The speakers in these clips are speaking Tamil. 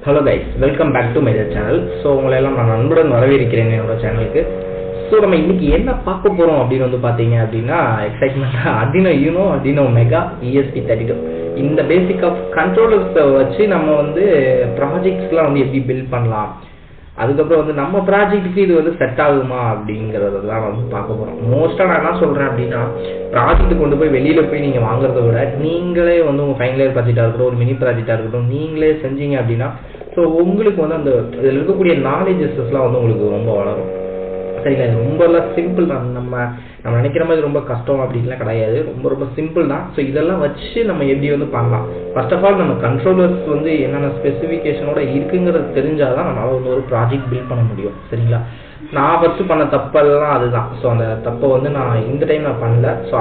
Hello guys, welcome back to my channel. So உங்களை எல்லாம் நான் அன்புடன் வரவேற்கிறேன் என்னோட சேனலுக்கு. ஸோ நம்ம இன்னைக்கு என்ன பார்க்க போகிறோம் அப்படின்னு வந்து பார்த்தீங்க அப்படின்னா எக்ஸைட்மெண்ட்டாக Arduino Uno, Arduino Mega, ESP32 இந்த பேசிக் ஆஃப் கண்ட்ரோலர்ஸை வச்சு நம்ம வந்து ப்ராஜெக்ட்ஸ்லாம் வந்து எப்படி பில்ட் பண்ணலாம், அதுக்கப்புறம் வந்து நம்ம ப்ராஜெக்ட்டுக்கு இது வந்து செட் ஆகுமா அப்படிங்கிறதெல்லாம் வந்து பார்க்க போகிறோம். மோஸ்ட்டாக நான் என்ன சொல்கிறேன் அப்படின்னா, ப்ராஜெக்ட் கொண்டு போய் வெளியில் போய் நீங்கள் வாங்குறத விட நீங்களே வந்து உங்கள் ஃபைனல் இயர் ப்ராஜெக்டாக இருக்கட்டும், ஒரு மினி ப்ராஜெக்டாக இருக்கட்டும், நீங்களே செஞ்சீங்க அப்படின்னா ஸோ உங்களுக்கு வந்து அந்த இதில் இருக்கக்கூடிய நாலேஜஸ்லாம் வந்து உங்களுக்கு ரொம்ப வளரும். சரிங்களா? இது ரொம்பலாம் சிம்பிள் தான். நம்ம நினைக்கிற மாதிரி ரொம்ப கஷ்டம் அப்படின்லாம் கிடையாது, ரொம்ப சிம்பிள் தான். ஸோ இதெல்லாம் வச்சு நம்ம எப்படி வந்து பண்ணலாம். ஃபர்ஸ்ட் ஆஃப் ஆல் நம்ம கண்ட்ரோலர்ஸ் வந்து என்னென்ன ஸ்பெசிஃபிகேஷனோட இருக்குங்கிறது தெரிஞ்சால் தான் நம்மளால் வந்து ஒரு ப்ராஜெக்ட் பில்ட் பண்ண முடியும். சரிங்களா? நான் ஃபஸ்ட்டு பண்ண தப்பெல்லாம் அதுதான். ஸோ அந்த தப்பை வந்து நான் இந்த டைம் நான் பண்ணல. ஸோ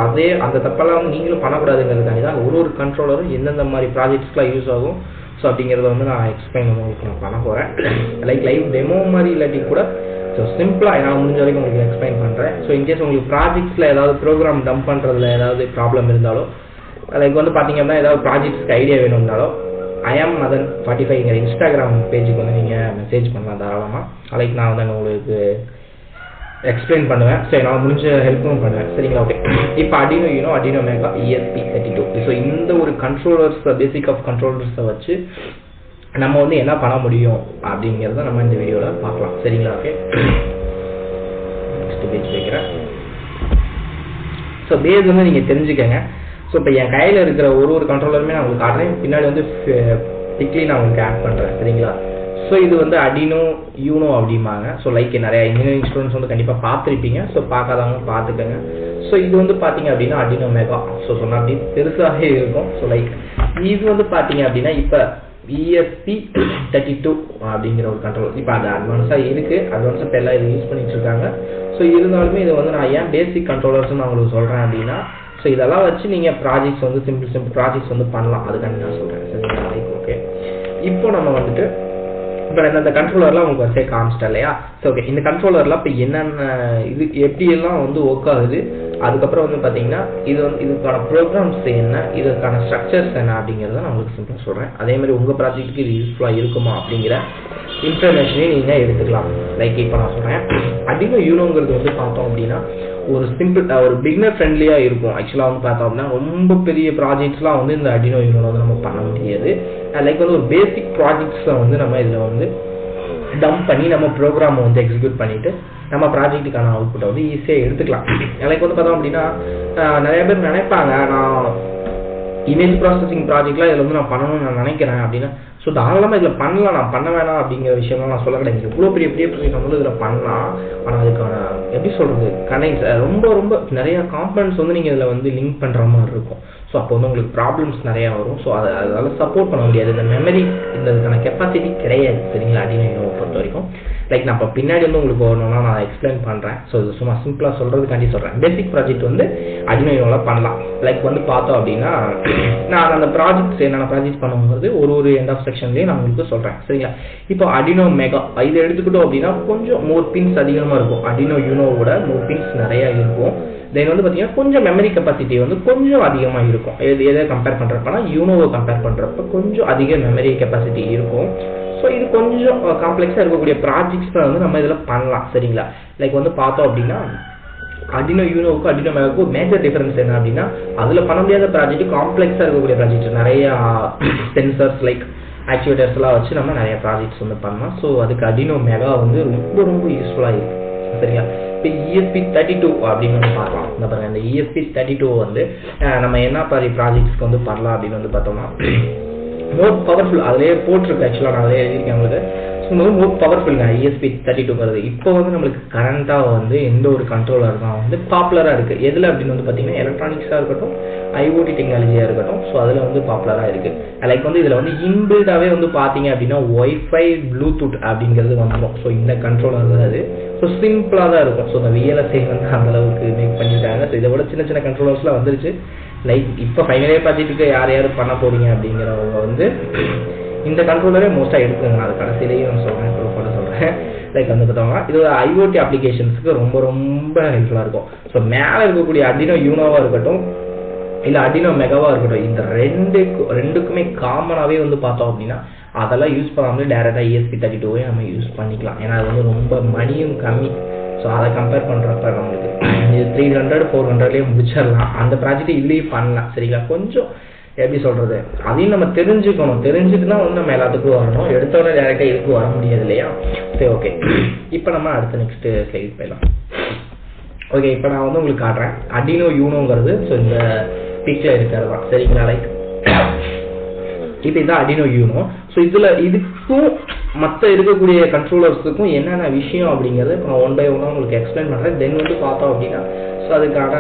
அந்த தப்பெல்லாம் வந்து நீங்களும் பண்ணக்கூடாதுங்கிறதுக்காண்டி தான் ஒரு கண்ட்ரோலரும் எந்தெந்த மாதிரி ப்ராஜெக்ட்ஸ்லாம் யூஸ் ஆகும் ஸோ அப்படிங்கிறத வந்து நான் எக்ஸ்பிளைன் உங்களுக்கு நான் பண்ண போகிறேன். லைவ் டெமோ மாதிரி இல்லாட்டி கூட ஸோ சிம்பிளாக நான் முடிஞ்ச வரைக்கும் உங்களுக்கு எக்ஸ்பிளைன் பண்ணுறேன். ஸோ இன்கேஸ் உங்களுக்கு ப்ராஜெக்ட்ஸில் ஏதாவது ப்ரோக்ராம் டம்ப் பண்ணுறதுல ஏதாவது ப்ராப்ளம் இருந்தாலோ, லைக் வந்து பார்த்தீங்க அப்படின்னா ஏதாவது ப்ராஜெக்ட்ஸ்க்கு ஐடியா வேணும்னாலோ IamMadan45 இன்ஸ்டாகிராம் பேஜுக்கு வந்து நீங்கள் மெசேஜ் பண்ணலாம் தாராளமாக. லைக் நான் வந்து உங்களுக்கு எக்ஸ்பிளைன் பண்ணுவேன். ஸோ நான் முடிஞ்ச ஹெல்ப்பும் பண்ணுவேன். சரிங்களா? ஓகே, இப்போ Arduino Uno, Arduino Mega, ESP32 so இந்த ஒரு கண்ட்ரோலர்ஸ் பேசிக் ஆஃப் கண்ட்ரோலர்ஸை வச்சு நம்ம வந்து என்ன பண்ண முடியும் அப்படிங்கிறத நம்ம இந்த வீடியோவில் பார்க்கலாம். சரிங்களா? ஓகே, நெக்ஸ்ட் பேஜ் வைக்கிறேன். ஸோ பேஸ் வந்து நீங்கள் தெரிஞ்சுக்கங்க. ஸோ இப்போ என் கையில் இருக்கிற ஒரு கண்ட்ரோலருமே நான் உங்களுக்கு காட்டுறேன், பின்னாடி வந்து பிக்லி நான் உங்களுக்கு ஆட் பண்ணுறேன். சரிங்களா? ஸோ இது வந்து Arduino Uno அப்படிம்பாங்க. ஸோ லைக் நிறைய இன்ஜினியரிங் ஸ்டூடெண்ட்ஸ் வந்து கண்டிப்பாக பார்த்துருப்பீங்க. ஸோ பார்க்காதவங்க பார்த்துக்கங்க. ஸோ இது வந்து பார்த்தீங்க அப்படின்னா Arduino Mega. ஸோ சொன்னால் அப்படி பெருசாகவே இருக்கும். ஸோ லைக் இது வந்து பார்த்தீங்க அப்படின்னா இப்போ ESP32 அப்படிங்கிற ஒரு கண்ட்ரோல் இப்போ அது அட்வான்ஸாக இருக்குது. அட்வான்ஸாக இப்போ எல்லாம் இது யூஸ் பண்ணிட்டு இருக்காங்க. ஸோ இருந்தாலுமே இதை வந்து நான் ஏன் பேசிக் கண்ட்ரோலர்ஸ்னு நான் உங்களுக்கு சொல்கிறேன் அப்படின்னா, ஸோ இதெல்லாம் வச்சு நீங்கள் ப்ராஜெக்ட்ஸ் வந்து சிம்பிள் ப்ராஜெக்ட்ஸ் வந்து பண்ணலாம். அதுக்காண்டி நான் சொல்கிறேன். சரிங்களா? லைக் ஓகே, இப்போ நம்ம வந்துட்டு இப்போ இந்த கண்ட்ரோலர்லாம் உங்களுக்கு வரிசையாக காமிச்சிட்டேன் இல்லையா? ஸோ ஓகே, இந்த கண்ட்ரோலர்லாம் இப்போ என்னென்ன இது எப்படியெல்லாம் வந்து ஒர்க் ஆகுது, அதுக்கப்புறம் வந்து பார்த்தீங்கன்னா இது வந்து இதுக்கான ப்ரோக்ராம்ஸ் என்ன, இதுக்கான ஸ்ட்ரக்சர்ஸ் என்ன அப்படிங்கிறத நான் உங்களுக்கு சிம்பிளாக சொல்கிறேன். அதேமாதிரி உங்கள் ப்ராஜெக்ட்டுக்கு இது யூஸ்ஃபுல்லாக இருக்குமா அப்படிங்கிற இன்ஃபர்மேஷனையும் நீங்கள் எடுத்துக்கலாம். லைக் இப்போ நான் சொல்கிறேன், Arduino Unoங்கிறது வந்து பார்த்தோம் அப்படின்னா ஒரு சிம்பிள் ஒரு பிகினர் ஃப்ரெண்ட்லியாக இருக்கும். ஆக்சுவலாக வந்து பார்த்தோம் அப்படின்னா ரொம்ப பெரிய ப்ராஜெக்ட்ஸ்லாம் வந்து இந்த Arduino Uno வந்து நம்ம பண்ண முடியாது. லைக் வந்து ஒரு பேசிக் ப்ராஜெக்ட்ஸை வந்து நம்ம இதில் வந்து டம்ப் பண்ணி நம்ம ப்ரோக்ராமை வந்து எக்ஸிக்யூட் பண்ணிவிட்டு நம்ம ப்ராஜெக்ட்டுக்கான அவுட்புட்டை வந்து ஈஸியாக எடுத்துக்கலாம். லைக் வந்து பார்த்தோம் அப்படின்னா நிறைய பேர் நினைப்பாங்க, நான் இமேஜ் ப்ராசஸிங் ப்ராஜெக்ட்லாம் இதில் வந்து நான் பண்ணணும்னு நான் நினைக்கிறேன் அப்படின்னா, ஸோ தாராளமாக இதில் பண்ணலாம், நான் பண்ண வேணாம் அப்படிங்கிற விஷயம்லாம் நான் சொல்ல கிடையாது. எவ்வளோ பெரிய ப்ராஜெக்ட் வந்து இதில் பண்ணலாம். ஆனால் அதுக்கான எப்படி சொல்கிறது கனெக்ட்ஸ் ரொம்ப நிறையா காம்பனன்ட்ஸ் வந்து நீங்கள் இதில் வந்து லிங்க் பண்ணுற மாதிரி இருக்கும். ஸோ அப்போ வந்து உங்களுக்கு ப்ராப்ளம்ஸ் நிறையா வரும். ஸோ அதால் சப்போர்ட் பண்ண முடியாது. இந்த மெமரி இதுக்கான கெப்பாசிட்டி கிடையாது. சரிங்களா? Arduino Uno பொறுத்த வரைக்கும் லைக் நான் இப்போ பின்னாடி வந்து உங்களுக்கு வரணும்னா நான் எக்ஸ்பிளைன் பண்ணுறேன். ஸோ இது சும்மா சிம்பிளாக சொல்கிறதுக்காண்டி சொல்கிறேன். பேசிக் ப்ராஜெக்ட் வந்து Arduino Unoல பண்ணலாம். லைக் வந்து பார்த்தோம் அப்படின்னா நான் அந்த ப்ராஜெக்ட்ஸ் என்னென்ன ப்ராஜெக்ட் பண்ணுங்கிறது ஒரு எண்ட் ஆஃப் செக்ஷன்லேயே நான் உங்களுக்கு சொல்கிறேன். சரிங்களா? இப்போ Arduino Mega இதை எடுத்துக்கிட்டோம் அப்படின்னா கொஞ்சம் மோர் பின்ஸ் அதிகமாக இருக்கும். Arduino Unoவோட மோர் பின்ஸ் நிறையா இருக்கும். தென் வந்து பார்த்தீங்கன்னா கொஞ்சம் மெமரி கெப்பாசிட்டி வந்து கொஞ்சம் அதிகமாக இருக்கும். எதை கம்பேர் பண்ணுறப்பனா யூனோவை கம்பேர் பண்ணுறப்ப கொஞ்சம் அதிக மெமரி கெப்பாசிட்டி இருக்கும். ஸோ இது கொஞ்சம் காம்ப்ளெக்ஸாக இருக்கக்கூடிய ப்ராஜெக்ட்ஸ் வந்து நம்ம இதில் பண்ணலாம். சரிங்களா? லைக் வந்து பார்த்தோம் அப்படின்னா Arduino Unoவுக்கும் Arduino Megaவுக்கும் மேஜர் டிஃபரன்ஸ் என்ன அப்படின்னா, அதில் பண்ண முடியாத ப்ராஜெக்ட் காம்ப்ளெக்ஸாக இருக்கக்கூடிய ப்ராஜெக்ட் நிறையா சென்சர்ஸ் லைக் ஆக்சுவேட்டர்ஸ்லாம் வச்சு நம்ம நிறைய ப்ராஜெக்ட்ஸ் வந்து பண்ணலாம். ஸோ அதுக்கு Arduino Mega வந்து ரொம்ப யூஸ்ஃபுல்லாக இருக்குது. சரிங்களா? இப்போ ESP32 அப்படின்னு வந்து பார்க்கலாம். இந்த பாருங்க, இந்த ESP32 வந்து நம்ம என்ன மாதிரி ப்ராஜெக்ட்ஸ்க்கு வந்து பண்ணலாம் அப்படின்னு வந்து பார்த்தோம்னா மோர் பவர்ஃபுல். அதிலேயே போட்டிருக்கு, ஆக்சுவலாக நான் அதிலே எழுதியிருக்கேன் உங்களுக்கு. ஸோ மோர் பவர்ஃபுல்ங்க ESP32ங்கிறது. இப்போ வந்து நம்மளுக்கு கரண்ட்டாக வந்து எந்த ஒரு கண்ட்ரோலர் தான் வந்து பாப்புலராக இருக்குது. எதில் அப்படின்னு வந்து பார்த்தீங்கன்னா எலக்ட்ரானிக்ஸாக இருக்கட்டும், IoT டெக்னாலஜியாக இருக்கட்டும். ஸோ அதில் வந்து பாப்புலராக இருக்குது. லைக் வந்து இதில் வந்து இன்பில்டாகவே வந்து பார்த்தீங்க அப்படின்னா ஒய்ஃபை ப்ளூடூத் அப்படிங்கிறது வந்துடும். ஸோ இந்த கண்ட்ரோலர் தான் அது. ஸோ சிம்பிளாக தான் இருக்கும். ஸோ இந்த VLSI வந்து அந்தளவுக்கு மேக் பண்ணியிருக்காங்க. ஸோ இதை விட சின்ன கண்ட்ரோலர்ஸ்லாம் வந்துருச்சு. லைக் இப்போ ஃபைனல் இயர் ப்ராஜெக்ட்டுக்கு யார் பண்ண போகிறீங்க அப்படிங்கிறவங்க வந்து இந்த கண்ட்ரோலரே மோஸ்ட்டாக எடுத்துங்க. நான் அது கடைசியிலேயே நான் சொல்கிறேன், ப்ரூஃபோட சொல்கிறேன். லைக் வந்து பார்த்தோம்னா இது IoT அப்ளிகேஷன்ஸுக்கு ரொம்ப ஹெல்ப்ஃபுல்லாக இருக்கும். ஸோ மேலே இருக்கக்கூடிய Arduino Unoவாக இருக்கட்டும், இல்லை அடினோ மெகாவா இருக்கட்டும், இந்த ரெண்டுக்குமே காமனாகவே வந்து பார்த்தோம் அப்படின்னா அதெல்லாம் யூஸ் பண்ணாமலே டேரெக்டாக ESP32 நம்ம யூஸ் பண்ணிக்கலாம். ஏன்னா அது வந்து ரொம்ப மணியும் கம்மி. ஸோ அதை கம்பேர் பண்ணுறப்ப நம்மளுக்கு இது 300-400லேயே முடிச்சிடலாம். அந்த ப்ராஜெக்ட் இதுலேயும் பண்ணலாம். சரிங்களா, கொஞ்சம் எப்படி சொல்கிறது, அதையும் நம்ம தெரிஞ்சுட்டு தான் வந்து நம்ம எல்லாத்துக்கும் வரணும். எடுத்தோடனே டேரெக்டாக இதுக்கு வர முடியாது இல்லையா. சரி, ஓகே. இப்போ நம்ம அடுத்த நெக்ஸ்ட் ஸ்லைட் போயிடலாம். ஓகே, இப்போ நான் வந்து உங்களுக்கு காட்டுறேன் அடினோ யூனோங்கிறது. ஸோ இந்த பிக்கில் இருக்கிறது தான். சரிங்களா, லைக் இப்போ இதுதான் அடினோ யூனோ. ஸோ இதுக்கும் மற்ற இருக்கக்கூடிய கண்ட்ரோலர்ஸுக்கும் என்னென்ன விஷயம் அப்படிங்கிறது இப்போ நான் 1 by 1 உங்களுக்கு எக்ஸ்பிளைன் பண்ணுறேன். தென் வந்து பார்த்தோம் அப்படின்னா ஸோ அதுக்கான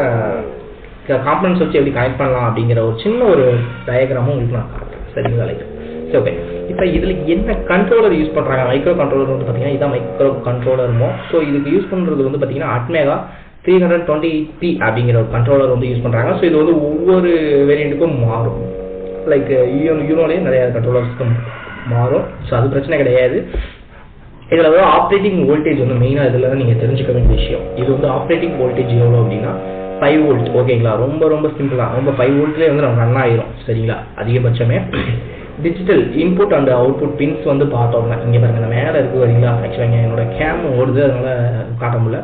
காம்பனன்ட்ஸ் வச்சு எப்படி கனெக்ட் பண்ணலாம் அப்படிங்கிற ஒரு சின்ன ஒரு டயக்ராமும் உங்களுக்கு நான் காட்டுறேன். சரிங்களா, லைக் சரி, ஓகே. இப்போ இதில் என்ன கண்ட்ரோலர் யூஸ் பண்ணுறாங்க, மைக்ரோ கண்ட்ரோலர் வந்து பார்த்தீங்கன்னா இதான் மைக்ரோ கண்ட்ரோலருமோ. ஸோ இதுக்கு யூஸ் பண்ணுறது வந்து பார்த்தீங்கன்னா அட்மேகா 320p அப்படிங்கிற ஒரு கண்ட்ரோலர் வந்து யூஸ் பண்ணுறாங்க. ஸோ இது வந்து ஒவ்வொரு வேரியண்ட்டுக்கும் மாறும். லைக் யூனோலேயே நிறைய கண்ட்ரோலர்ஸ்க்கும் மாறும். ஸோ அது பிரச்சனை கிடையாது. இதில் வந்து ஆப்ரேட்டிங் வோல்டேஜ் வந்து மெயினாக இதில் தான் நீங்கள் தெரிஞ்சுக்க வேண்டிய விஷயம். இது வந்து ஆப்ரேட்டிங் வோல்டேஜ் எவ்வளோ அப்படின்னா 5 volt. ஓகேங்களா, ரொம்ப சிம்பிளாக ரொம்ப 5 voltலேயே வந்து நம்ம ரன் ஆயிரும். சரிங்களா, அதிகபட்சமே. Digital input and output pins வந்து பார்த்தோம்னா இங்கே பாருங்க, இந்த மேலே இருக்கு வரீங்களா. ஆக்சுவலாக என்னோட கேம் ஓடுது, அதனால காட்ட முடியல.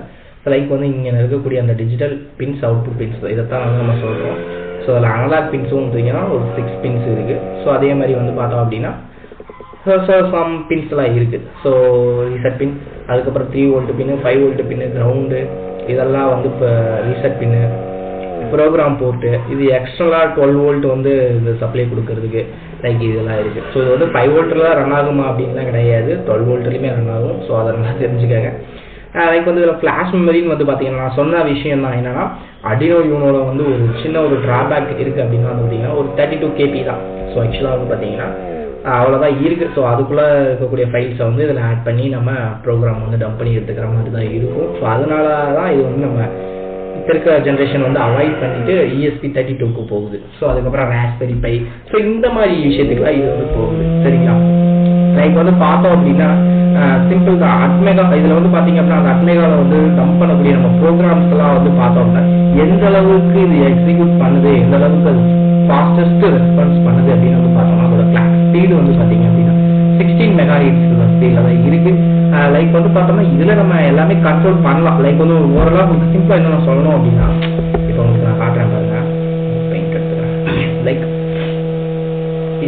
லைக் வந்து இங்கே இருக்கக்கூடிய அந்த டிஜிட்டல் பின்ஸ், அவுட்புட் பின்ஸ், இதைத்தான் வந்து நம்ம சொல்கிறோம். ஸோ அதில் அனலாக் பின்ஸும் பார்த்தீங்கன்னா ஒரு 6 pins இருக்குது. ஸோ அதே மாதிரி வந்து பார்த்தோம் அப்படின்னா சம் பின்ஸ்லாம் இருக்குது. ஸோ ரீசெட் பின், அதுக்கப்புறம் 3 volt பின்னு, 5 volt பின்னு, கிரவுண்டு, இதெல்லாம் வந்து இப்போ ரீசெட் பின்னு, ப்ரோக்ராம் போர்ட்டு, இது எக்ஸ்ட்ரலாக 12 volt வந்து இந்த சப்ளை கொடுக்கறதுக்கு லைக் இதெல்லாம் இருக்குது. ஸோ இது வந்து 5 voltல ரன் ஆகுமா அப்படின்லாம் கிடையாது, 12 voltலையுமே ரன் ஆகும். ஸோ அதெல்லாம் தெரிஞ்சுக்கங்க. லைக் வந்து இதில் ஃப்ளாஷ் மெமரின்னு வந்து பார்த்தீங்கன்னா நான் சொன்ன விஷயம் தான் என்னன்னா அடினோ யூனோவில் வந்து ஒரு சின்ன ஒரு ட்ராபேக் இருக்குது அப்படின்னா வந்து பார்த்தீங்கன்னா ஒரு 32 KB தான். ஸோ ஆக்சுவலாக வந்து பார்த்தீங்கன்னா அவ்வளோதான் இருக்குது. ஸோ அதுக்குள்ளே இருக்கக்கூடிய ஃபைல்ஸை வந்து இதில் ஆட் பண்ணி நம்ம ப்ரோக்ராம் வந்து டம்ப் பண்ணி எடுத்துக்கிற மாதிரி தான் இருக்கும். ஸோ அதனால தான் இது வந்து நம்ம இப்போ இருக்கிற ஜென்ரேஷன் வந்து அவாய்ட் பண்ணிட்டு ESP32க்கு போகுது. ஸோ அதுக்கப்புறம் ராஸ்பெரி பை, ஸோ இந்த மாதிரி விஷயத்துக்குலாம் இது வந்து போகுது. சரிங்களா, லைக் வந்து பார்த்தோம் அப்படின்னா சிம்பிள் தான். அட்மேகா இதில் வந்து பார்த்தீங்க அப்படின்னா அந்த அட்மேகாவில் வந்து டம்ப் பண்ணக்கூடிய நம்ம ப்ரோக்ராம்ஸ் எல்லாம் வந்து பார்த்தோம்னா எந்த அளவுக்கு இது எக்ஸிக்யூட் பண்ணுது, எந்த அளவுக்கு அது ஃபாஸ்டஸ்ட் ரெஸ்பான்ஸ் பண்ணுது அப்படின்னு வந்து பார்த்தோம்னா அதோட கிளாக் ஸ்பீடு வந்து பார்த்தீங்க அப்படின்னா 16 MHz ஸ்பீடில் தான் இருக்குது. லைக் வந்து பார்த்தோம்னா இதில் நம்ம எல்லாமே கண்ட்ரோல் பண்ணலாம். லைக் வந்து ஓரளவு உங்களுக்கு சிம்பிளாக என்ன சொல்லணும் அப்படின்னா இப்போ உங்களுக்கு நான் காட்டுறேன் பாருங்க, பெயிண்ட் எடுத்துக்கிறேன். லைக்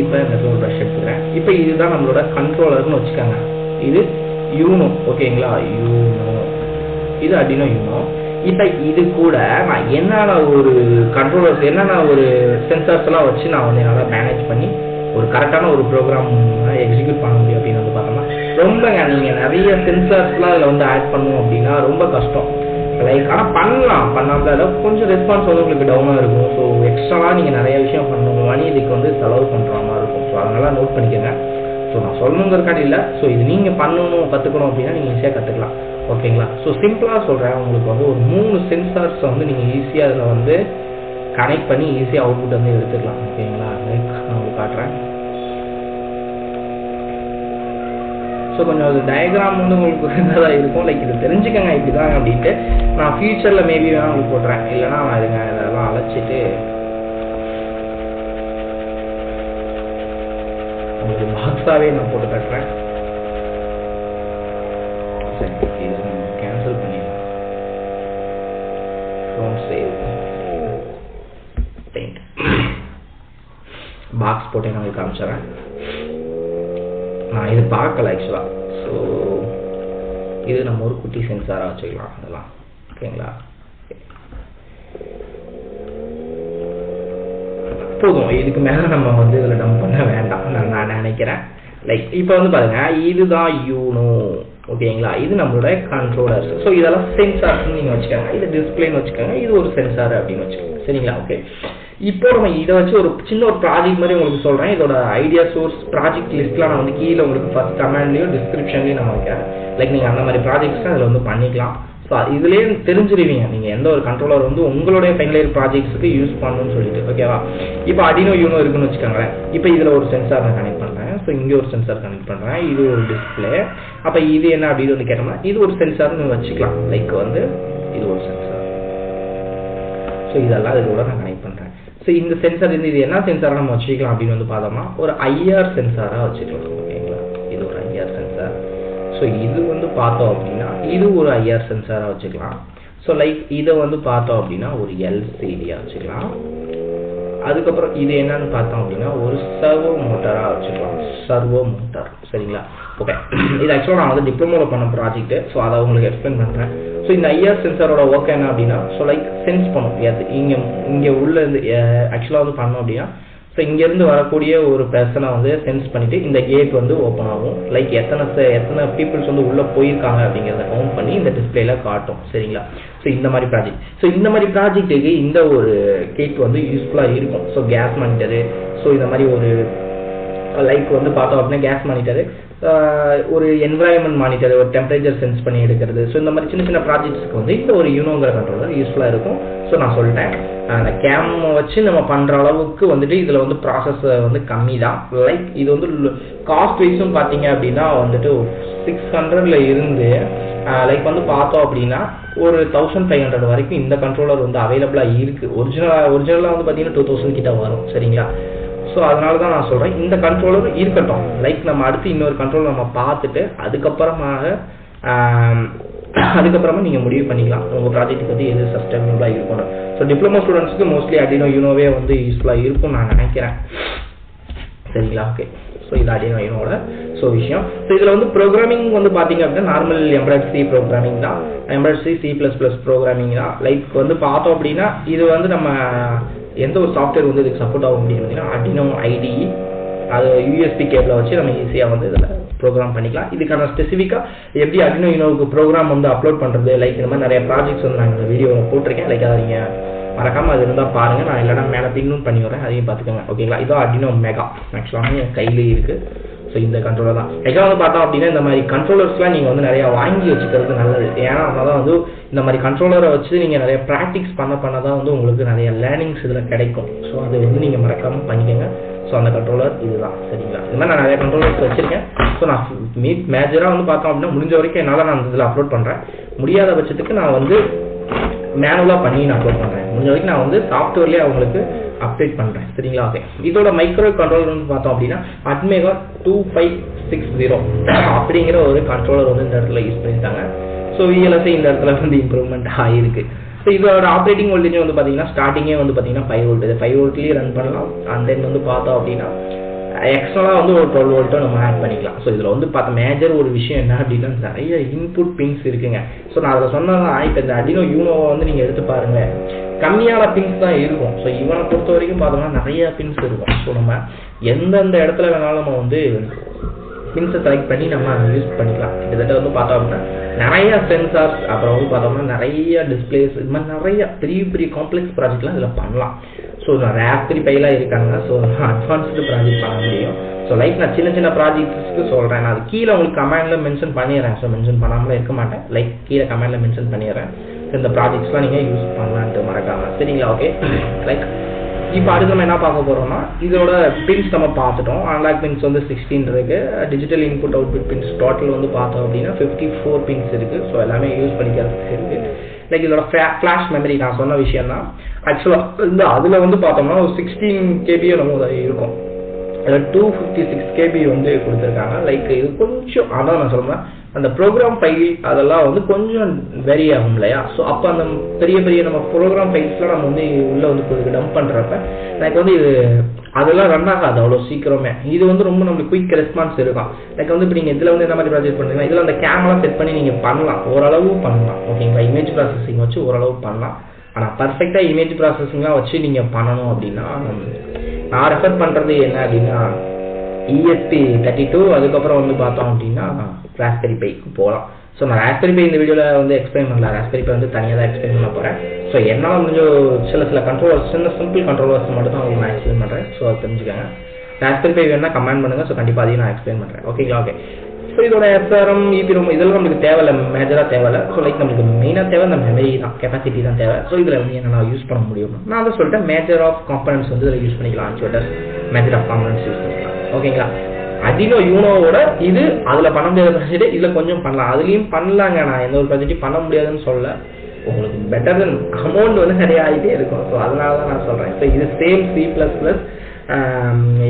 இப்போ இந்த ப்ரஷ் எடுத்துக்கிறேன். இப்போ இதுதான் நம்மளோட கண்ட்ரோலர்னு வச்சுக்காங்க. இது யூனோ, ஓகேங்களா, யூனோ, இது அடினோ யூனோ. இப்போ இது கூட நான் என்னென்ன ஒரு கண்ட்ரோலர்ஸ், என்னென்ன ஒரு சென்சார்ஸ் எல்லாம் வச்சு நான் வந்து என்னால் மேனேஜ் பண்ணி ஒரு கரெக்டான ஒரு ப்ரோக்ராம் எக்ஸிக்யூட் பண்ண முடியும் அப்படின்னு வந்து பார்த்தோம்னா ரொம்பங்க நீங்கள் நிறைய சென்சார்ஸ்லாம் அதில் வந்து ஆட் பண்ணணும் அப்படின்னா ரொம்ப கஷ்டம். லைக் ஆனால் பண்ணாமல் கொஞ்சம் ரெஸ்பான்ஸ் வந்து உங்களுக்கு டவுனாக இருக்கும். ஸோ எக்ஸ்ட்ராவாக நீங்கள் நிறைய விஷயம் பண்ணணும், மணி இதுக்கு வந்து செலவு பண்ணுற மாதிரி இருக்கும். ஸோ அதனால நோட் பண்ணிக்கோங்க. ஸோ நான் சொல்லணுங்கிறக்காடி இல்லை, ஸோ இது நீங்கள் கற்றுக்கணும் அப்படின்னா நீங்கள் ஈஸியாக கற்றுக்கலாம். ஓகேங்களா, ஸோ சிம்பிளாக சொல்கிறேன், உங்களுக்கு வந்து ஒரு 3 சென்சார்ஸை வந்து நீங்கள் ஈஸியாக அதில் வந்து கனெக்ட் பண்ணி ஈஸியாக அவுட்புட் வந்து எடுத்துக்கலாம். ஓகேங்களா, லைக் நான் உங்களுக்கு காட்டுறேன். ஸோ கொஞ்சம் அது டயக்ராம் வந்து உங்களுக்கு தான் இருக்கும். லைக் இது தெரிஞ்சுக்கங்க இப்படி தான் அப்படின்ட்டு. நான் ஃபியூச்சரில் மேபி வேணால் உங்களுக்கு போடுறேன், இல்லைனா நான் இதுங்க இதெல்லாம் அழைச்சிட்டு உங்களுக்கு பாக்ஸாகவே நான் போட்டு காட்டுறேன். சரி, இதை கேன்சல் பண்ணிடலாம். டோன்ட் சேவ் பெயிண்ட் பாக்ஸ் போட்டு நான் உங்களுக்கு காமிச்சிடறேன். நான் இது பார்க்கல ஆக்சுவலாக. ஸோ இது நம்ம ஒரு குட்டி சென்சாராக வச்சுக்கலாம் அதெல்லாம். ஓகேங்களா, போதும். இதுக்கு மேலே நம்ம வந்து இதில் டம்ப் பண்ண வேண்டாம் நான் நினைக்கிறேன். லைக் இப்போ வந்து பாருங்க, இதுதான் யூனோ. ஓகேங்களா, இது நம்மளோட கண்ட்ரோலர்ஸ். ஸோ இதெல்லாம் சென்சார்ஸ்ன்னு நீங்கள் வச்சுக்கோங்க. இது டிஸ்பிளேன்னு வச்சுக்கோங்க, இது ஒரு சென்சார் அப்படின்னு வச்சுக்கோங்க. சரிங்களா, ஓகே. இப்போ நம்ம இதை வச்சு ஒரு சின்ன ஒரு ப்ராஜெக்ட் மாதிரி உங்களுக்கு சொல்கிறேன். இதோட ஐடியா சோர்ஸ் ப்ராஜெக்ட் லிஸ்ட்லாம் நான் வந்து கீழே உங்களுக்கு ஃபர்ஸ்ட் கமெண்ட்லேயும் டிஸ்கிரிப்ஷன்லேயும் நான் வைக்கிறேன். லைக் நீங்கள் அந்த மாதிரி ப்ராஜெக்ட்ஸ்லாம் அதில் வந்து பண்ணிக்கலாம். ஸோ இதுலேயே தெரிஞ்சிருவீங்க நீங்கள் எந்த ஒரு கண்ட்ரோலர் வந்து உங்களுடைய ஃபைனல் இயர் ப்ராஜெக்ட்ஸுக்கு யூஸ் பண்ணணும்னு சொல்லிட்டு. ஓகேவா, இப்போ அடினோ யூனோ இருக்குன்னு வச்சுக்கோங்களேன். இப்போ இதில் ஒரு சென்சார் நான் கனெக்ட் பண்ணுறேன். ஸோ இங்கே ஒரு சென்சார் கனெக்ட் பண்ணுறேன். இது ஒரு டிஸ்பிளே. அப்போ இது என்ன அப்படின்னு வந்து கேட்டோம்னா இது ஒரு சென்சார்னு வச்சுக்கலாம். லைக் வந்து இது ஒரு சென்சார். ஸோ இதெல்லாம் இதோட நான் கனெக்ட் பண்ணுறேன். ஸோ இந்த சென்சார் இது என்ன சென்சாராக நம்ம வச்சுக்கலாம் அப்படின்னு வந்து பார்த்தோம்னா ஒரு ஐஆர் சென்சாராக வச்சுக்கலாம். ஓகேங்களா, இது ஒரு ஐஆர் சென்சார். ஸோ இது வந்து பார்த்தோம் அப்படின்னா இது ஒரு ஐஆர் சென்சாராக வச்சுக்கலாம். ஸோ லைக் இதை வந்து பார்த்தோம் அப்படின்னா ஒரு எல்சிடியாக வச்சுக்கலாம். அதுக்கப்புறம் இது என்னன்னு பார்த்தோம் அப்படின்னா ஒரு சர்வோ மோட்டராக வச்சுக்கலாம். சர்வோ மோட்டார், சரிங்களா? ஓகே, இது ஆக்சுவலாக நான் வந்து டிப்ளமோவில் பண்ண ப்ராஜெக்ட். ஸோ அதை உங்களுக்கு எக்ஸ்பிளைன் பண்ணுறேன். ஸோ இந்த ஐஆர் சென்சாரோட ஒர்க் என்ன அப்படின்னா ஸோ லைக் சென்ஸ் பண்ணும். இங்கே உள்ள இருந்து ஆக்சுவலாக வந்து பண்ணோம் அப்படின்னா ஸோ இங்கேருந்து வரக்கூடிய ஒரு பர்சனை வந்து சென்ஸ் பண்ணிவிட்டு இந்த கேட் வந்து ஓப்பன் ஆகும். லைக் எத்தனை பீப்புள்ஸ் வந்து உள்ளே போயிருக்காங்க அப்படிங்கிறத கவுண்ட் பண்ணி இந்த டிஸ்பிளேல காட்டும், சரிங்களா? ஸோ இந்த மாதிரி ப்ராஜெக்ட். ஸோ இந்த மாதிரி ப்ராஜெக்ட்டுக்கு இந்த ஒரு கேட் வந்து யூஸ்ஃபுல்லாக இருக்கும். ஸோ கேஸ் மானிட்டரு, ஸோ இந்த மாதிரி ஒரு லைக் வந்து பார்த்தோம் அப்படின்னா கேஸ் மானிட்டரு, ஒரு என்விரான்மெண்ட் மானிட்டர், ஒரு டெம்பரேச்சர் சென்ஸ் பண்ணி எடுக்கிறது. ஸோ இந்த மாதிரி சின்ன சின்ன ப்ராஜெக்ட்ஸ்க்கு வந்து இந்த ஒரு யூனோங்கிற கண்ட்ரோலர் யூஸ்ஃபுல்லாக இருக்கும். ஸோ நான் சொல்லிட்டேன், அந்த கேம் வச்சு நம்ம பண்ணுற அளவுக்கு வந்துட்டு இதில் வந்து ப்ராசஸ் வந்து கம்மி தான். லைக் இது வந்து காஸ்ட் வைஸும் பார்த்தீங்க அப்படின்னா வந்துட்டு 600 இருந்து லைக் வந்து பார்த்தோம் அப்படின்னா ஒரு 1500 வரைக்கும் இந்த கண்ட்ரோலர் வந்து அவைலபிளாக இருக்குது. ஒரிஜினலாக வந்து பார்த்தீங்கன்னா 2000 கிட்ட வரும், சரிங்களா? ஸோ அதனால தான் நான் சொல்கிறேன் இந்த கண்ட்ரோலர் இருக்கட்டும். லைக் நம்ம அடுத்து இன்னொரு கண்ட்ரோலர் நம்ம பார்த்துட்டு அதுக்கப்புறமா நீங்கள் முடிவு பண்ணிக்கலாம் உங்கள் ப்ராஜெக்ட்டுக்கு வந்து எது சஸ்டைனபிளாக இருக்கணும். ஸோ டிப்ளமோ ஸ்டூடெண்ட்ஸ்க்கு மோஸ்ட்லி Arduino யூனோவே வந்து யூஸ்ஃபுல்லாக இருக்கும்னு நான் நினைக்கிறேன், சரிங்களா? ஓகே, ஸோ இது Arduino யூனோட விஷயம். ஸோ இதில் வந்து ப்ரோக்ராமிங் வந்து பார்த்தீங்க அப்படின்னா நார்மல் எம்ப்ராய்டரி C ப்ரோக்ராமிங் தான், எம்ப்ராய்டரி C++ ப்ரோக்ராமிங் தான். லைக் வந்து பார்த்தோம் அப்படின்னா இது வந்து நம்ம எந்த ஒரு சாஃப்ட்வேர் வந்து இதுக்கு சப்போர்ட் ஆகும் அப்படின்னு பார்த்தீங்கன்னா Arduino IDE, அது USB கேபிளை வச்சு நம்ம ஈஸியாக வந்து இதில் ப்ரோக்ராம் பண்ணிக்கலாம். இதுக்கான ஸ்பெசிஃபிக்காக எப்படி Arduino யூனோவுக்கு ப்ரோக்ராம் வந்து அப்லோட் பண்ணுறது, லைக் இந்த மாதிரி நிறைய ப்ராஜெக்ட்ஸ் வந்து நான் இந்த வீடியோவில் போட்டிருக்கேன். லைக் அதை நீங்கள் மறக்காமல் அது இருந்தால் பாருங்கள். நான் இல்லைனா மேலே பின்னும் பண்ணி வரேன், அதையும் பார்த்துக்கோங்க, ஓகேங்களா? இதுதான் Arduino Mega, ஆக்சுவலாக என் கையிலேயே இருக்குது. ஸோ இந்த கண்ட்ரோலர் தான். ஆக்சுவலாக வந்து பார்த்தோம் அப்படின்னா இந்த மாதிரி கண்ட்ரோலர்ஸ்லாம் நீங்கள் வந்து நிறையா வாங்கி வச்சுக்கிறது நல்லது. ஏன்னா அதனால தான் வந்து இந்த மாதிரி கண்ட்ரோலரை வச்சு நீங்கள் நிறைய ப்ராக்டிக்ஸ் பண்ண தான் வந்து உங்களுக்கு நிறைய லேர்னிங்ஸ் இதில் கிடைக்கும். ஸோ அது வந்து நீங்கள் மறக்காமல் பண்ணிக்கோங்க. ஸோ அந்த கண்ட்ரோலர் இதுதான், சரிங்களா? இது மாதிரி நான் நிறைய கண்ட்ரோலர்ஸ் வச்சுருக்கேன். ஸோ நான் மேஜராக வந்து பார்த்தோம் அப்படின்னா முடிஞ்ச வரைக்கும் என்னால் நான் இதில் அப்லோட் பண்ணுறேன். முடியாத பட்சத்துக்கு நான் வந்து மேனுவலாக பண்ணி நான் அப்லோட் பண்ணுறேன். முடிஞ்ச வரைக்கும் நான் வந்து சாஃப்ட்வேர்லேயே அவங்களுக்கு அப்டேட் பண்ணுறேன், சரிங்களா? ஓகே, இதோட மைக்ரோ கண்ட்ரோலர் வந்து பார்த்தோம் அப்படின்னா Atmega 2560 அப்படிங்கிற ஒரு கண்ட்ரோலர் வந்து இந்த இடத்துல யூஸ் பண்ணியிருக்காங்க. ஸோ VLSI இந்த இடத்துல வந்து இம்ப்ரூவ்மெண்ட் ஆகிருக்கு. ஸோ இதோட ஆப்ரேட்டிங் வோல்டேஜ் வந்து பார்த்தீங்கன்னா ஸ்டார்டிங்கே வந்து பார்த்தீங்கன்னா 5 வோல்ட், 5 வோல்ட்லேயே ரன் பண்ணலாம். அண்ட் தென் வந்து பார்த்தோம் அப்படின்னா எக்ஸ்ட்ரா வந்து ஒரு 12 வோல்ட்டை நம்ம ஆட் பண்ணிக்கலாம். ஸோ இதில் வந்து பார்த்த மேஜர் ஒரு விஷயம் என்ன அப்படின்னா நிறைய இன்புட் பின்ஸ் இருக்குங்க. ஸோ நான் அதில் சொன்னதான் இப்போ இந்த Arduino யூனோவை வந்து நீங்கள் எடுத்து பாருங்கள், கம்மியான பின்ஸ் தான் இருக்கும். ஸோ இவனை பொறுத்த வரைக்கும் பார்த்தோம்னா நிறைய பின்ஸ் இருக்கும். ஸோ நம்ம எந்தெந்த இடத்துல வேணாலும் நம்ம வந்து பின்ஸை செலக்ட் பண்ணி நம்ம யூஸ் பண்ணிக்கலாம். கிட்டத்தட்ட வந்து பார்த்தோம் அப்படின்னா நிறைய சென்சார்ஸ், அப்புறம் வந்து பார்த்தோம்னா நிறைய டிஸ்பிளேஸ், இது மாதிரி நிறைய பெரிய காம்ப்ளெக்ஸ் ப்ராஜெக்ட்லாம் இதில் பண்ணலாம். ஸோ ராஸ்பெரி பைலாம் இருக்காங்க. ஸோ அட்வான்ஸ்டு ப்ராஜெக்ட் பண்ண முடியும். ஸோ லைக் நான் சின்ன ப்ராஜெக்ட்ஸ்க்கு சொல்கிறேன். நான் அது கீழே உங்களுக்கு கமெண்டில் மென்ஷன் பண்ணிடுறேன். ஸோ மென்ஷன் பண்ணாமலே இருக்க மாட்டேன். லைக் கீழே கமெண்டில் மென்ஷன் பண்ணிடுறேன். இந்த ப்ராஜெக்ட்ஸ்லாம் நீங்கள் யூஸ் பண்ணலான்ட்டு மறக்காம, சரிங்களா? ஓகே, லைக் இப்போ அடுத்து நம்ம என்ன பார்க்க போகிறோம்னா இதோட பின்ஸ் நம்ம பார்த்துட்டோம். அனலாக் பின்ஸ் வந்து 16 இருக்குது. Digital input output pins total வந்து பார்த்தோம் அப்படின்னா 54 பின்ஸ் இருக்குது. ஸோ எல்லாமே யூஸ் பண்ணிக்கிறதுக்கு இருக்குது. லைக் இதோட ஃப்ளாஷ் மெமரி நான் சொன்ன விஷயம் தான். ஆக்சுவலாக இந்த அதில் வந்து பார்த்தோம்னா ஒரு 16 KB நம்ம இருக்கும். அதில் 256 KB வந்து கொடுத்துருக்காங்க. லைக் இது கொஞ்சம் அதான் நான் சொல்கிறேன், அந்த ப்ரோக்ராம் ஃபைல் அதெல்லாம் வந்து கொஞ்சம் வெரி ஆகும் இல்லையா? ஸோ அப்போ அந்த பெரிய நம்ம ப்ரோக்ராம் ஃபைல்ஸ்லாம் நம்ம வந்து உள்ளே வந்து டம்ப் பண்ணுறப்ப எனக்கு வந்து இது அதெல்லாம் ரன் ஆகாது அவ்வளோ சீக்கிரமே. இது வந்து ரொம்ப நம்மளுக்கு குயிக் ரெஸ்பான்ஸ் இருக்கும். லைக் வந்து இப்போ நீங்கள் இதில் வந்து என்ன மாதிரி ப்ராஜெக்ட் பண்ணுறீங்கன்னா இதில் அந்த கேமரா செட் பண்ணி நீங்கள் பண்ணலாம், ஓரளவு பண்ணலாம், ஓகேங்களா? இமேஜ் ப்ராசஸிங் வச்சு ஓரளவு பண்ணலாம். ஆனால் பர்ஃபெக்டாக இமேஜ் ப்ராசஸிங்லாம் வச்சு நீங்கள் பண்ணணும் அப்படின்னா நான் ரெஃபர் பண்ணுறது என்ன அப்படின்னா ESP32, அதுக்கப்புறம் வந்து பார்த்தோம் அப்படின்னா ராஸ்பெரி பைக்கு போகலாம். ஸோ நான் ராஸ்பெரி பை இந்த வீடியோவில் வந்து எக்ஸ்பிளைன் பண்ணல, ராஸ்பெரி பை வந்து தனியாக தான் எக்ஸ்பிளைன் பண்ண போகிறேன். ஸோ என்னால் முடிஞ்ச சில கண்ட்ரோலர்ஸ், சிம்பிள் கண்ட்ரோலர்ஸ் மட்டும் தான் உங்களுக்கு நான் எக்ஸ்பிளைன் பண்ணுறேன். ஸோ அதை தெரிஞ்சுக்கோங்க. ராஸ்பெரி பை வேணுன்னா கமெண்ட் பண்ணுங்கள். ஸோ கண்டிப்பாக அதையும் நான் எக்ஸ்பிளைன் பண்ணுறேன், ஓகேங்களா? ஓகே, ஸோ இதோட SRM, EPROM இதெல்லாம் நம்மளுக்கு தேவையில்லை, மேஜராக தேவையில்லை. ஸோ லைக் நம்மளுக்கு மெயினாக தேவை அந்த மெமரி தான், கெப்பாசிட்டி தான் தேவை. ஸோ இதில் வந்து என்ன யூஸ் பண்ண முடியும் நான் அதை சொல்லிட்டேன். மேஜர் ஆஃப் காம்பனன்ட்ஸ் வந்து இதில் யூஸ் பண்ணிக்கலாம். ஆக்சுவலாக மேஜர் ஆஃப் காம்பனன்ட்ஸ் யூஸ் பண்ணிக்கலாம், ஓகேங்களா? Arduino யூனோவோட இது அதில் பண்ண முடியாத ப்ராஜெக்ட் இதில் கொஞ்சம் பண்ணலாம், அதுலேயும் பண்ணலாங்க. நான் எந்த ஒரு ப்ராஜெக்டையும் பண்ண முடியாதுன்னு சொல்ல. உங்களுக்கு பெட்டர் தென் அமௌண்ட் வந்து நிறைய ஆகிட்டே இருக்கும். ஸோ அதனால தான் நான் சொல்கிறேன். ஸோ இது சேம் C++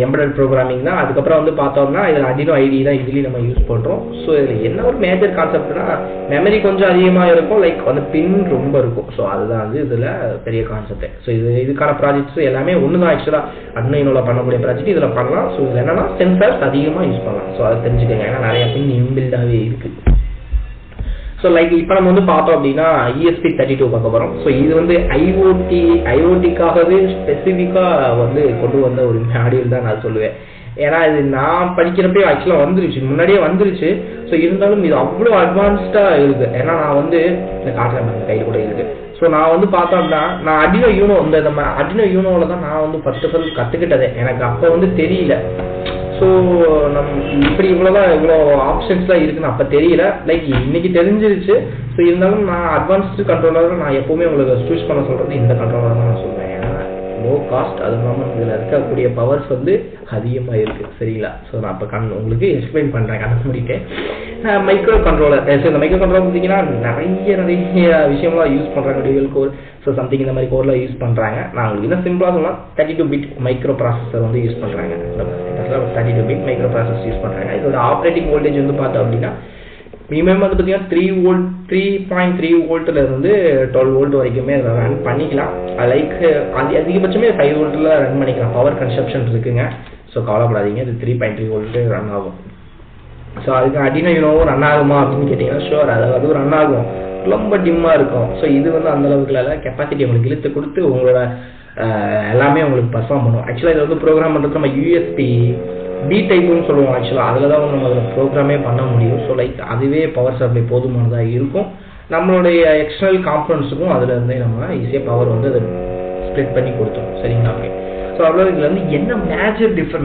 எம்பெடட் ப்ரோக்ராமிங் தான். அதுக்கப்புறம் வந்து பார்த்தோம்னா இதில் Arduino IDE தான் இதுலேயும் நம்ம யூஸ் பண்ணுறோம். ஸோ இதில் என்ன ஒரு மேஜர் கான்செப்ட்னா மெமரி கொஞ்சம் அதிகமாக இருக்கும், லைக் வந்து பின் ரொம்ப இருக்கும். ஸோ அதுதான் வந்து இதில் பெரிய கான்செப்ட். ஸோ இதுக்கான ப்ராஜெக்ட்ஸ் எல்லாமே ஒன்று தான். ஆக்சுவலாக Arduinoல பண்ணக்கூடிய ப்ராஜெக்ட் இதில் பண்ணலாம். ஸோ இதில் என்னன்னா சென்சார்ஸ் அதிகமாக யூஸ் பண்ணலாம். ஸோ அதை தெரிஞ்சுக்கோங்க, ஏன்னா நிறைய பின் இன்பில்டாகவே இருக்குது. ஸோ லைக் இப்போ நம்ம வந்து பார்த்தோம் அப்படின்னா ESP32 பார்க்க போகிறோம். ஸோ இது வந்து ஐஓடிக்காகவே ஸ்பெசிஃபிக்காக வந்து கொண்டு வந்த ஒரு மாடியூல் தான் நான் சொல்லுவேன். ஏன்னா இது நான் படிக்கிறப்பே ஆக்சுவலாக வந்துருச்சு, முன்னாடியே வந்துருச்சு. ஸோ இருந்தாலும் இது அவ்வளோ அட்வான்ஸ்டாக இருக்குது. ஏன்னா நான் வந்து இந்த காட்டுறேன் கையில் கூட இருக்குது. ஸோ நான் வந்து பார்த்தோம்னா நான் Arduino Uno நம்ம Arduino Unoவில் தான் நான் வந்து ஃபர்ஸ்ட் கற்றுக்கிட்டதே. எனக்கு அப்போ வந்து தெரியல. ஸோ இப்படி இவ்வளோ ஆப்ஷன்ஸ்லாம் இருக்குன்னு அப்போ தெரியல, லைக் இன்னைக்கு தெரிஞ்சிருச்சு. ஸோ இருந்தாலும் நான் அட்வான்ஸ்டு கண்ட்ரோலர் நான் எப்போவுமே உங்களுக்கு சூஸ் பண்ண சொல்கிறது இந்த கண்ட்ரோலர் தான் நான் சொல்லுவேன். ஏன்னா லோ காஸ்ட், அது இல்லாமல் இதில் இருக்கக்கூடிய பவர்ஸ் வந்து அதிகமாக இருக்குது. சரிங்களா? ஸோ நான் இப்போ உங்களுக்கு எக்ஸ்பிளைன் பண்ணுறேன் கணக்கு முடிக்க. Micro controller. ஸோ இந்த மைக்ரோ கண்ட்ரோலர் பார்த்தீங்கன்னா நிறைய விஷயம்லாம் யூஸ் பண்ணுறாங்க. டியூவல் கோர், ஸோ சம்திங் இந்த மாதிரி கோர்லாம் யூஸ் பண்ணுறாங்க. நான் உங்களுக்கு இன்னும் சிம்பிளாக சொல்லலாம், 32 பிட் மைக்ரோ ப்ராசஸர் வந்து யூஸ் பண்ணுறாங்க. 32 பிட் மைக்ரோ ப்ராசஸர் யூஸ் பண்ணுறாங்க. இதோட ஆப்ரேட்டிங் வோல்டேஜ் வந்து பார்த்தோம் அப்படின்னா மினிமம் வந்து பார்த்தீங்கன்னா 3.3 வோல்ட்லேருந்து 12 வோல்ட் வரைக்குமே அதை ரன் பண்ணிக்கலாம். லைக் அதிகபட்சமே 5 வோல்ட்டில் ரன் பண்ணிக்கலாம். பவர் கன்சப்ஷன் இருக்குங்க. ஸோ கவலைப்படாதீங்க, இது 3.3 வோல்ட்டு ரன் ஆகும். ஸோ அதுக்கு Arduino Unoவும் ரன் ஆகுமா அப்படின்னு கேட்டிங்கன்னா ஷுவர், அதுவும் ரன் ஆகும், ரொம்ப டிம்மாக இருக்கும். ஸோ இது வந்து அந்தளவுக்கு இல்லை, கெப்பாசிட்டி உங்களுக்கு இழுத்து கொடுத்து உங்களோட எல்லாமே உங்களுக்கு பர்ஃபார்ம் பண்ணுவோம். ஆக்சுவலாக இதை வந்து ப்ரோக்ராம் பண்ணுறது நம்ம USB B டைப்புன்னு சொல்லுவோம். ஆக்சுவலாக அதில் தான் வந்து நம்ம அதில் ப்ரோக்ராமே பண்ண முடியும். ஸோ லைக் அதுவே பவர் சப்ளை போதுமானதாக இருக்கும். நம்மளுடைய எக்ஸ்டர்னல் காம்பனன்ட்ஸுக்கும் அதில் இருந்தே நம்ம ஈஸியாக பவர் வந்து அதை ஸ்ப்ளிட் பண்ணி கொடுத்துரும். சரிங்களா? ஓகே. ஸோ அவ்வளோ இதில் வந்து என்ன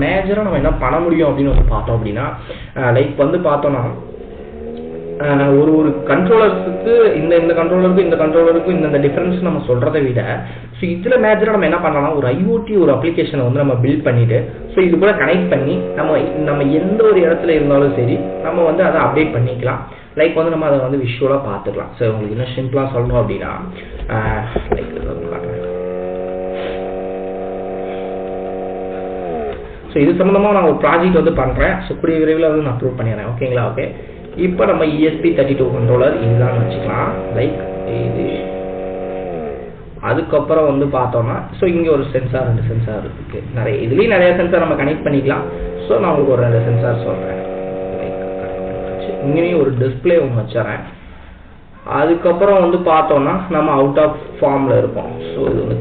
மேஜராக நம்ம என்ன பண்ண முடியும் அப்படின்னு வந்து பார்த்தோம் அப்படின்னா லைக் வந்து பார்த்தோன்னா ஒரு கண்ட்ரோலர்ஸுக்கு இந்த கண்ட்ரோலருக்கும் இந்த டிஃபரன்ஸ் நம்ம சொல்கிறத விட ஸோ இதில் மேஜராக நம்ம என்ன பண்ணலாம், ஒரு IoT ஒரு அப்ளிகேஷனை வந்து நம்ம பில்ட் பண்ணிவிட்டு ஸோ இது கூட கனெக்ட் பண்ணி நம்ம எந்த ஒரு இடத்துல இருந்தாலும் சரி நம்ம வந்து அதை அப்டேட் பண்ணிக்கலாம். லைக் வந்து நம்ம அதை வந்து விஷுவலாக பார்த்துக்கலாம். ஸோ உங்களுக்கு இன்னும் சிம்பிளாக சொல்லணும் அப்படின்னா லைக் ஸோ இது சம்மந்தமாக நான் ஒரு ப்ராஜெக்ட் வந்து பண்ணுறேன். ஸோ கூடிய விரைவில் வந்து நான் அப்லோட் பண்ணிடுறேன். ஓகேங்களா? ஓகே. இப்போ நம்ம ESP32 கண்ட்ரோலர் இதுதான் வச்சுக்கலாம். லைக் இது அதுக்கப்புறம் வந்து பார்த்தோம்னா ஸோ இங்கே ஒரு சென்சார், 2 சென்சார் இருக்குது. இதுலேயும் நிறைய சென்சார் நம்ம கனெக்ட் பண்ணிக்கலாம். ஸோ நான் உங்களுக்கு ஒரு 2 சென்சார் சொல்கிறேன். லைக் இங்கேயும் ஒரு டிஸ்பிளே ஒன்று வச்சுறேன். அதுக்கப்புறம் வந்து பார்த்தோம்னா நம்ம அவுட் ஆஃப் ஃபார்மில் இருப்போம். ஸோ இது வந்து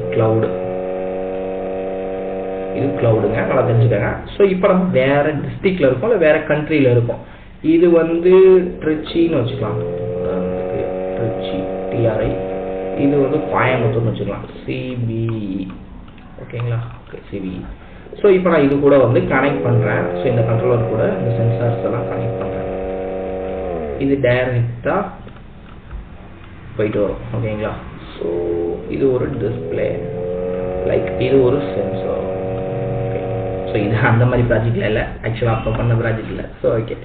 க்ளவுடுங்க, நல்லா தெரிஞ்சுக்கோங்க. ஸோ இப்போ நம்ம வேறு டிஸ்ட்ரிக்டில் இருக்கோம், இல்லை வேறு கண்ட்ரியில் இருக்கோம். இது வந்து ட்ரிச்சின்னு வச்சுக்கலாம், ட்ரிச்சி TRI. இது வந்து கோயம்புத்தூர்னு வச்சுக்கலாம், CBE. ஓகேங்களா? Okay, CBE. ஸோ இப்போ நான் இது கூட வந்து கனெக்ட் பண்ணுறேன். ஸோ இந்த கண்ட்ரோலர் கூட இந்த சென்சார்ஸ் எல்லாம் கனெக்ட் பண்ணுறேன். இது டைரெக்டாக போயிட்டு வரும். ஓகேங்களா? ஸோ இது ஒரு டிஸ்பிளே, லைக் இது ஒரு சென்சார். ஓகே. ஸோ இது அந்த மாதிரி ப்ராஜெக்டில் இல்லை, ஆக்சுவலாக அப்போ பண்ண ப்ராஜெக்ட் இல்லை. ஸோ ஓகே,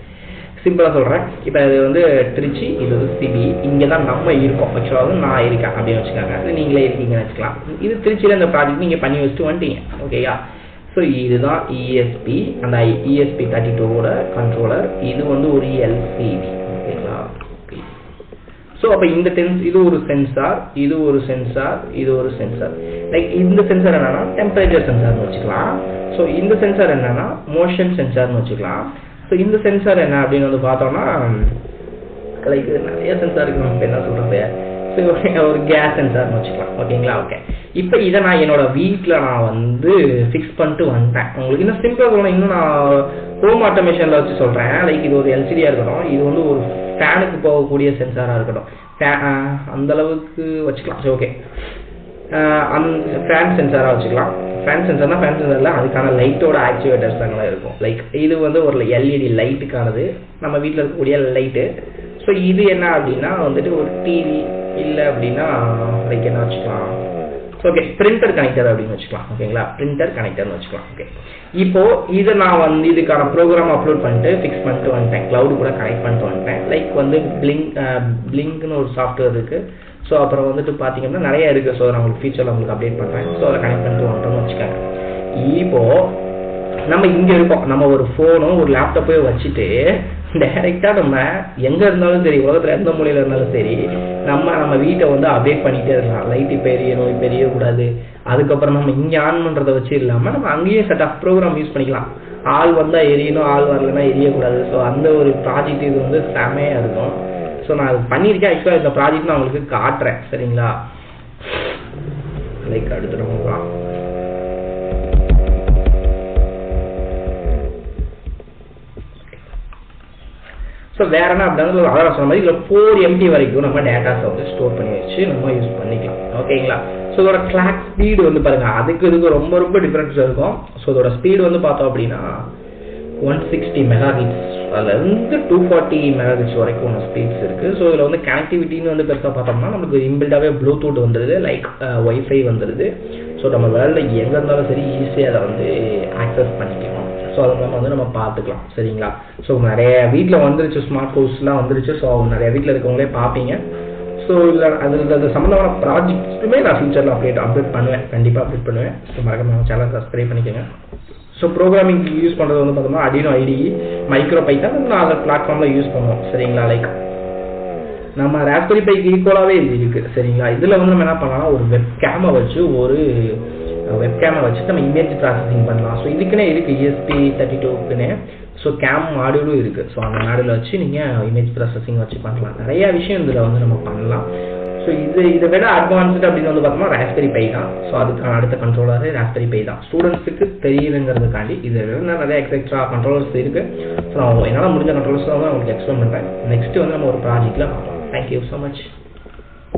சிம்பிளாக சொல்கிறேன். இப்போ இது வந்து திருச்சி, இது வந்து CBE. இங்கே தான் நம்ம இருக்கோம். ஆக்சுவலாக வந்து நான் இருக்கேன் அப்படின்னு வச்சுக்காங்க, அது நீங்களே இருக்கீங்கன்னு வச்சுக்கலாம். இது திருச்சியில் இந்த ப்ராஜெக்ட் நீங்கள் பண்ணி வச்சுட்டு வந்துட்டீங்க. ஓகேயா? ஸோ இதுதான் ESP, அந்த ESP32வோட கண்ட்ரோலர். இது வந்து ஒரு LCD. ஓகேங்களா? ஓகே. ஸோ அப்போ இது ஒரு சென்சார், இது ஒரு சென்சார், இது ஒரு சென்சார். லைக் இந்த சென்சார் என்னன்னா டெம்பரேச்சர் சென்சார்னு வச்சுக்கலாம். ஸோ இந்த சென்சார் என்னன்னா மோஷன் சென்சார்னு வச்சுக்கலாம். ஸோ இந்த சென்சார் என்ன அப்படின்னு வந்து பார்த்தோம்னா லைக் நிறைய சென்சார் இருக்கு, நம்ம என்ன சொல்கிறது, ஸோ ஒரு கேஸ் சென்சார்னு வச்சுக்கலாம். ஓகேங்களா? ஓகே. இப்போ இதை நான் என்னோட வீட்டில் நான் வந்து ஃபிக்ஸ் பண்ணிட்டு வந்துட்டேன். உங்களுக்கு இன்னும் சிம்பிளாக சொல்லணும், இன்னும் நான் ஹோம் ஆட்டோமேஷனில் வச்சு சொல்கிறேன். லைக் இது ஒரு LCDயாக இருக்கட்டும், இது வந்து ஒரு ஃபேனுக்கு போகக்கூடிய சென்சாராக இருக்கட்டும், அந்தளவுக்கு வச்சுக்கலாம். சரி, ஓகே. ஃபேன் சென்சாராக வச்சுக்கலாம். ஃபேன் சென்சாரில் அதுக்கான லைட்டோட ஆக்டிவேட்டர்ஸ் அங்கெல்லாம் இருக்கும். லைக் இது வந்து ஒரு LED லைட்டுக்கானது, நம்ம வீட்டில் இருக்கக்கூடிய லைட்டு. ஸோ இது என்ன அப்படின்னா வந்துட்டு ஒரு டிவி, இல்லை அப்படின்னா லைக் என்ன வச்சுக்கலாம், ஓகே, பிரிண்டர் கனெக்டர் அப்படின்னு வச்சுக்கலாம். ஓகேங்களா, பிரிண்டர் கனெக்டர்னு வச்சுக்கலாம். ஓகே, இப்போ இதை நான் வந்து இதுக்கான ப்ரோக்ராம் அப்லோட் பண்ணிட்டு ஃபிக்ஸ் பண்ணிட்டு வந்துட்டேன். கிளவுட் கூட கனெக்ட் பண்ணிட்டு வந்துட்டேன். லைக் வந்து பிளிங்க்னு ஒரு சாஃப்ட்வேர் இருக்கு. ஸோ அப்புறம் வந்துட்டு பார்த்தீங்கன்னா நிறைய இருக்கு. ஸோ நான் உங்களுக்கு ஃபீச்சரில் உங்களுக்கு அப்டேட் பண்ணுறேன். ஸோ அதை கனெக்ட் பண்ணிட்டு வந்துட்டோம்னு வச்சுக்கோங்க. இப்போ நம்ம இங்கே இருக்கோம், நம்ம ஒரு ஃபோனோ ஒரு லேப்டாப்போ வச்சுட்டு டைரெக்டாக நம்ம எங்கே இருந்தாலும் சரி, உலகத்தில் எந்த மூலையில் இருந்தாலும் சரி, நம்ம வீட்டை வந்து அப்டேட் பண்ணிகிட்டே இருக்கலாம். லைட் இப்போ எரியணும், இப்போ எரியக்கூடாது. அதுக்கப்புறம் நம்ம இங்கே ஆன் பண்ணுறதை வச்சு இல்லாமல் நம்ம அங்கேயே செட் ஆஃப் ப்ரோக்ராம் யூஸ் பண்ணிக்கலாம். ஆள் வந்தால் எரியணும், ஆள் வரலன்னா எரியக்கூடாது. ஸோ அந்த ஒரு ப்ராஜெக்ட் இது வந்து செமையாக இருக்கும். ஸோ நான் அது பண்ணியிருக்கேன். ஆக்சுவலாக இந்த ப்ராஜெக்ட் நான் உங்களுக்கு காட்டுறேன். சரிங்களா, லைக் அடுத்துட்டு போகலாம். ஸோ வேற என்ன அப்படின்னா, அதான் சொன்ன மாதிரி இதில் 4 MB வரைக்கும் நம்ம டேட்டாஸை வந்து ஸ்டோர் பண்ணி வச்சு நம்ம யூஸ் பண்ணிக்கலாம். ஓகேங்களா, ஸோ இதோட கிளாக் ஸ்பீடு வந்து பாருங்க, இதுக்கு ரொம்ப ரொம்ப டிஃப்ரென்ஸ் இருக்கும். ஸோ இதோட ஸ்பீடு வந்து பார்த்தோம் அப்படின்னா 160 MHz அதுலேருந்து 240 MHz வரைக்கும் ஸ்பீட்ஸ் இருக்கு. ஸோ இதில் வந்து கனெக்டிவிட்டின்னு வந்து பெருசாக பார்த்தோம்னா நமக்கு இன்பில்டாகவே ப்ளூடூத் வந்துடுது, லைக் ஒய்ஃபை வந்துடுது. ஸோ நம்ம வேர்ல்டில் எங்கே இருந்தாலும் சரி ஈஸியாக அதை வந்து ஆக்சஸ் பண்ணிக்கலாம். ஸோ அதை நம்ம பார்த்துக்கலாம். சரிங்களா, ஸோ நிறைய வீட்டில் வந்துருச்சு, ஸ்மார்ட் ஹவுஸ்லாம் வந்துருச்சு. ஸோ நிறைய வீட்டில் இருக்கவங்களே பார்ப்பீங்க. ஸோ இல்லை அது சம்மந்தமான ப்ராஜெக்ட்ஸுமே நான் ஃபியூச்சரில் அப்டேட் பண்ணுவேன், கண்டிப்பாக அப்டேட் பண்ணுவேன். ஸோ மறக்காம நம்ம சேனல் சப்ஸ்கிரைப் பண்ணிக்கோங்க. ஸோ ப்ரோக்ராமிங் யூஸ் பண்ணுறது வந்து பார்த்தோம்னா Arduino IDE, மைக்ரோ பைத்தான் நான் அந்த பிளாட்ஃபார்மில் யூஸ் பண்ணுவோம். சரிங்களா, லைக் நம்ம ராஸ்பெரி பைக்கு ஈக்குவலாகவே இது இருக்குது. சரிங்களா, இதில் வந்து நம்ம என்ன பண்ணலாம், ஒரு வெப்கேமை வச்சு நம்ம இமேஜ் ப்ராசஸிங் பண்ணலாம். ஸோ இதுக்குன்னே இருக்குது ESP32க்குன்னே. ஸோ கேம் மாடியூலும் இருக்குது. ஸோ அந்த மாடியூலை வச்சு நீங்கள் இமேஜ் ப்ராசஸிங் வச்சு பண்ணலாம். நிறையா விஷயம் இதில் வந்து நம்ம பண்ணலாம். ஸோ இதை விட அட்வான்ஸ்டு அப்படின்னு வந்து பார்த்தோம்னா ராஸ்பெரி பை தான். ஸோ அதுக்கான அடுத்த கண்ட்ரோலர் ராஸ்பெரி பை தான். ஸ்டூடெண்ட்ஸுக்கு தெரியுதுங்கிறதுக்காண்டி இதை விட நிறைய எக்ஸெக்ட்ரா கண்ட்ரோலர்ஸ் இருக்குது. ஸோ நான் என்னால் முடிஞ்ச கண்ட்ரோலர்ஸ் தான் உங்களுக்கு எக்ஸ்பிளைன் பண்ணுறேன். நெக்ஸ்ட் வந்து நம்ம ஒரு ப்ராஜெக்டில் பார்க்கலாம். Thank you so much.